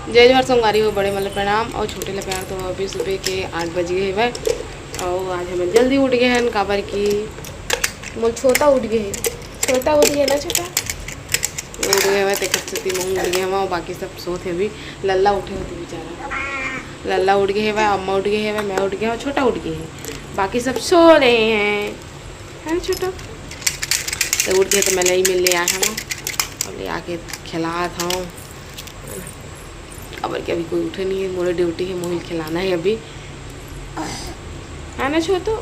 जय जोहर संगवारी हो, बड़े मतलब प्रणाम और छोटे ला प्यार। तो अभी सुबह के 8 बज गए है और आज हमें जल्दी उठ गए हैं काबर की मोल छोटा उठ गए है। छोटा उठ गया ना, छोटा उठ गए हुए तो स्थिति में उठ गए हुआ और बाकी सब सोते अभी। लल्ला उठे होते बेचारा, लल्ला उठ गए है, अम्मा उठ गए है, मैं उठ गया और छोटा उठ गए है, बाकी सब सो रहे हैं, है ना छोटा। तो उठ गए तो मैं नहीं मिलने आया हूँ और ले आके खिला था हूँ खबर कि अभी कोई उठे नहीं है। मोरे ड्यूटी है, मोहिल खिलाना है अभी, है ना छोटो।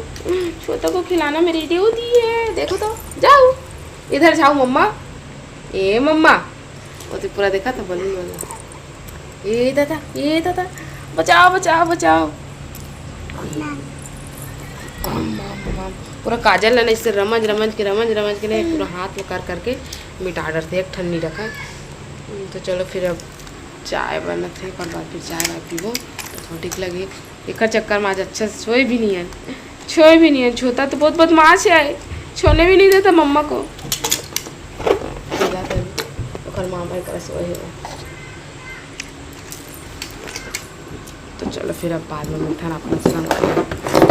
छोटो को खिलाना मेरी ड्यूटी है। देखो तो जाओ इधर जाओ मम्मा, ए मम्मा। वो तो पूरा देखा था बलून वाला, ये दादा, ये दादा, बचाओ बचाओ बचाओ। पूरा काजल है ना, इससे रमज रमज के ने पूरा हाथ में कर करके मिटा डरते एक ठन्नी रखा। तो चलो फिर अब चाय बना थे, पर बाद फिर चाय वाय पीबो तो थोड़ा ठीक लगे। एक चक्कर में आज अच्छा से सोए भी नहीं है, छोटा तो बहुत बदमाश है, छोने भी नहीं देता मम्मा को। मामा कर सोए है। तो चलो फिर अब बाद में मिठा ना अपना संग।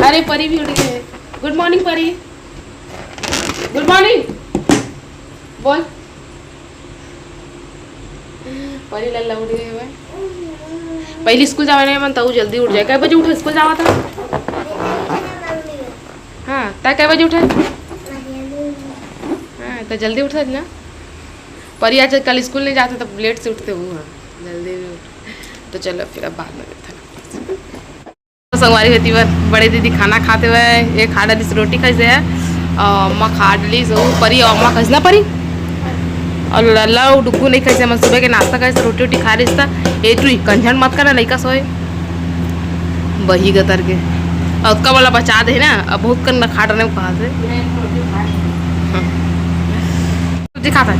अरे परी भी उठ गए। गुड मॉर्निंग परी, गुड मॉर्निंग बोल। परी लल्ला उठ गए हुए। पहले स्कूल जाने मन तो जल्दी उठ जाए। कै बजे उठे स्कूल जावा था? हाँ ता कै बजे उठे? हाँ तो जल्दी उठा ना। परी आज कल स्कूल नहीं जाते तब लेट से उठते हुए, हाँ जल्दी भी उठ। तो चलो फिर अब बाद में तो संगवारी होती है। बड़े दीदी खाना खाते हुए एक खा डाली रोटी खाई से है और अम्मा खा डाली सो। परी और अम्मा खाई ना परी और लल्ला डुक्कू नहीं खाई से। मैं सुबह के नाश्ता खाई रोटी वोटी खा रही था। ए तू कंझन मत करना, लड़का सोए बही गतर के और उसका वाला बचा दे ना। अब बहुत करना खा डालने को कहा से सब्जी खाता है।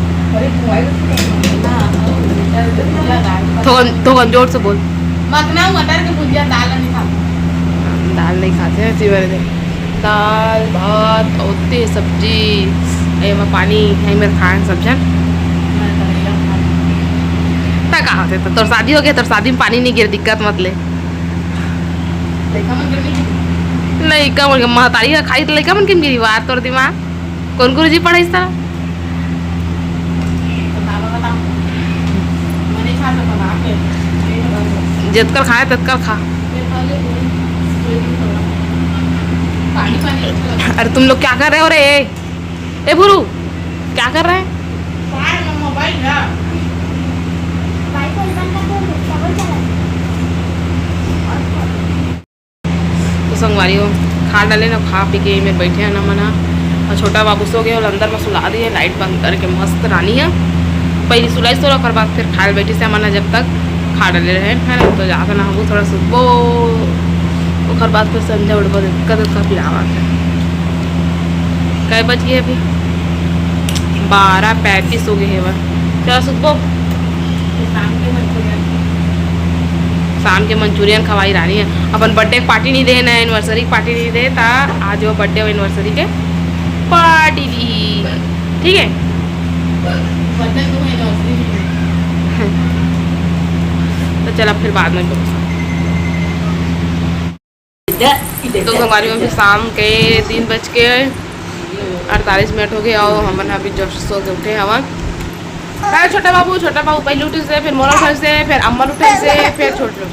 थोड़ा जोर से बोल। मखना मटर की भुजिया, दाल नहीं खाते। दाल नहीं खाते हैं सिवर दे। दाल भात और सब्जी में पानी है मेरे खाए सब्जी तक होते। तो तोर शादी हो गया, तोर शादी में पानी नहीं गिर, दिक्कत मत ले। लड़का मन महतारी का खाई तो लड़का मन किन गिरी बात तोर दिमाग कौन गुरुजी पढ़ाई था। जितकर खाए तत्कर खा। अरे तुम लोग क्या कर रहे हो रे? ए भुरू क्या कर रहे हैं? तो संगवारी हो खा डाले ना, खा पी के मेरे बैठे हैं ना मना। और छोटा बाबू सो गया और अंदर में सुला दिए, लाइट बंद करके मस्त रानी है। पहली सुलाई सो रहा बाद फिर खाए बैठी से मना जब तक खा डाले रहे है ना। तो जाकर ना हम थोड़ा सुबह और बाद फिर संध्या उठ दिक्कत का फिर आवाज़ है। कै बज गए अभी? 12:35 हो गए है वह। चलो सुबह शाम के मंचूरियन खवाई रानी है। अपन बर्थडे पार्टी नहीं दे ना, एनिवर्सरी पार्टी नहीं दे ता आज वो बर्थडे और एनिवर्सरी के पार्टी दी, ठीक है। तो चल अब फिर बाद में तो हमारी में शाम के 3:48 हो गए और हम अभी जस्ट सो के उठे हवा। छोटा बाबू पहले उठे से, फिर मोरा उठे से, फिर अम्मा उठे से, फिर छोटे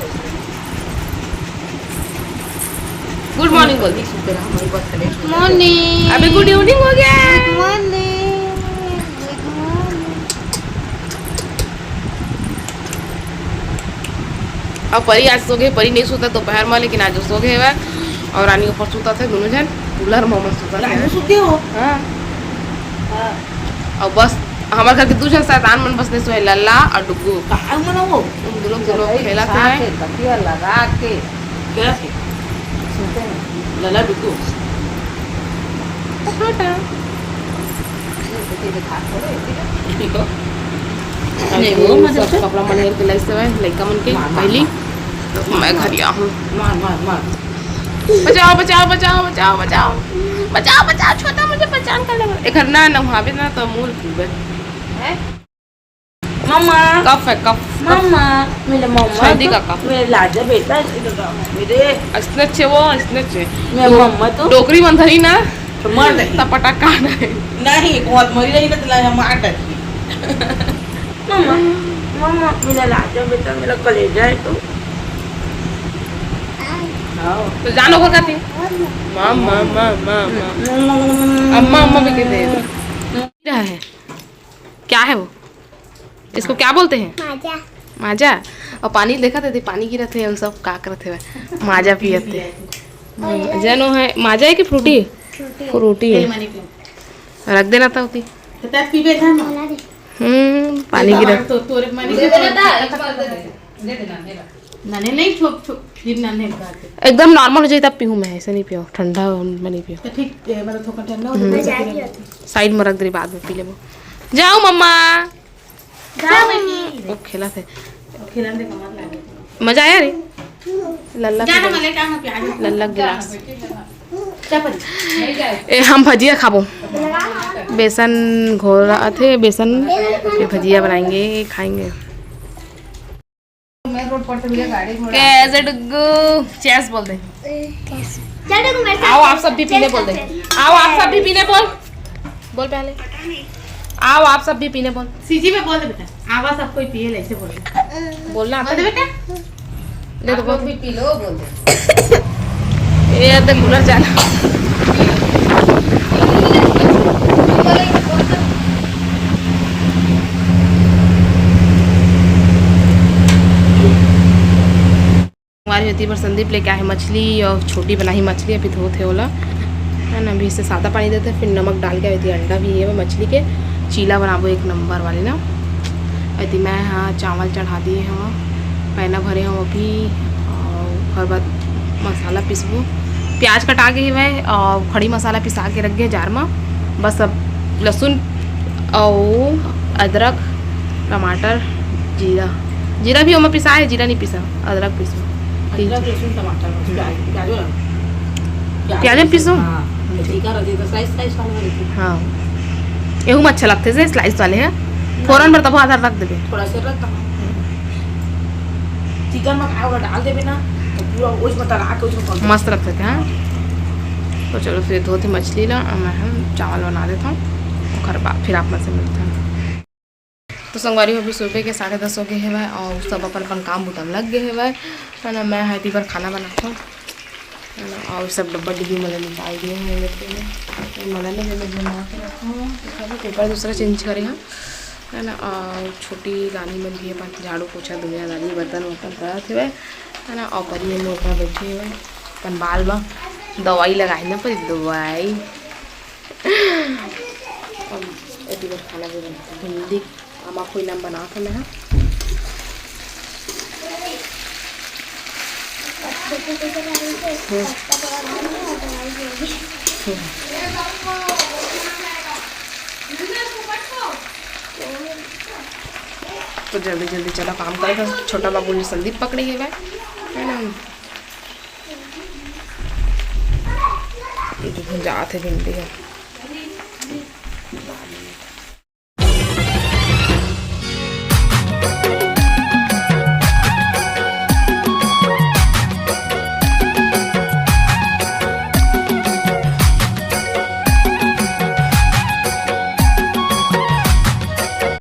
गुड मॉर्निंग बोल दी। मॉर्निंग अभी गुड इवनिंग हो गया। मॉर्निंग अब परी आज सो गए। परी नहीं सोता दोपहर में, लेकिन आज सो गए हुआ और रानी ऊपर सोता थे दोनों जन। कूलर में सोता हो। हाँ और बस हमारे घर के दो जन शैतान मन बस नहीं सोए, लल्ला और डुग्गू। दोनों खेला थे लगा के लल्ला डुग्गू कपड़ा मन के लाइस लड़का मन के पहली। तो मैं घर गया हूँ। बचाओ बचाओ बचाओ बचाओ बचाओ बचाओ बचाओ, छोटा मुझे पहचान कर लेगा। एक ना नहावे ना तो मूल पीबे है। मम्मा कफ है कफ मम्मा मेरे मम्मा सर्दी का कफ मेरे लाजा बेटा मेरे असने छे वो असने छे मेरे मम्मा तो डोकरी बंधरी ना मर गई तपटा काना है नहीं बहुत मरी रही ना तो लाजा मार डाली मम्मा मम्मा मेरा लाजा बेटा मेरा कलेजा है तो तो जानो घर खाती मामा मामा अम्मा अम्मा भी कहते हैं क्या है क्या है वो इसको क्या बोलते हैं माजा माजा और पानी देखा थे पानी गिरा थे हम सब का करते हुए माजा पियते जनो है माजा है कि फ्रूटी फ्रूटी है मनी पियो रख देना था होती तो तब पीबे था ना पानी गिरा तो तोरे मनी दे देना नने नहीं छोप छोप फिर नने बात एकदम नॉर्मल हो जाए तब पीऊँ मैं ऐसे नहीं पियो ठंडा में नहीं पियो तो ठीक मतलब थोड़ा ठंडा हो जाए साइड में रख दे बाद में पी ले वो जाओ मम्मा जाओ बेटी वो खेला थे खिलाने का मन लगे मजा आया रे लल्ला जाना मले काम प्याज लल्ला गिलास क्या पर हम भजिया खाबो बेसन घोरा थे बेसन फिर भजिया बनाएंगे खाएंगे कैसे डुग्गू चेस बोल दे आओ आप सब भी पीने बोल दे आओ आप सब भी पीने बोल बोल पहले आओ आप सब भी पीने बोल सीजी में बोल दे बेटा आवाज सब कोई पिए ऐसे बोल बोलना आता बोल दे बेटा दे तो बोल भी पी लो बोल दे ये तो कूलर चला हमारी होती पर संदीप लेके आए मछली और छोटी बनाई मछली अभी धोते होला है ना अभी इसे सादा पानी देते फिर नमक डाल के आई थी अंडा भी है मछली के चीला बनाबो एक नंबर वाली ना अति मैं हाँ चावल चढ़ा दिए हैं पैना भरे हम अभी और हर बाद मसाला पीसबो प्याज कटा के ही मैं और खड़ी मसाला पिसा के रख गए जार में बस अब लहसुन और अदरक टमाटर जीरा जीरा भी हमें पिसा है जीरा नहीं पिसा अदरक पीसो अदरक लहसुन टमाटर प्याज प्याज पीसो ठीक है रजी तो स्लाइस स्लाइस वाला हाँ एहू में अच्छा लगते से स्लाइस वाले हैं फौरन पर तब आधार रख देवे थोड़ा सा रखता चिकन में खाओ डाल देवे ना तो पूरा उसमें तला के उसमें मस्त लगते थे हाँ तो चलो फिर धोती मछली ला मैं हम चावल बना देता हूँ घर बाद फिर आप में से मिलता हूँ तो संगवारी अभी सुबह के 10:30 हो गए है भाई और सब अपन अपन काम बुटम लग गए है भाई है ना मैं हैती पर खाना बनाता हूँ है ना और सब डब्बा डिब्बी मतलब निकाल दिए हैं मतलब पेपर दूसरा चेंज करे हैं है ना और छोटी रानी में भी अपन झाड़ू पोछा दुनियादारी बर्तन वर्तन करा थे भाई है ना और परिए में ऊपर बैठे हुए अपन बाल में दवाई लगाई ना पर दवाई एटी बार खाना भी बनता भिंडी आमा कोई नाम बना था मैं तो जल्दी जल्दी चला काम करेगा छोटा बाबू ने संदीप पकड़ी है ना ये जो जाते भिंडी है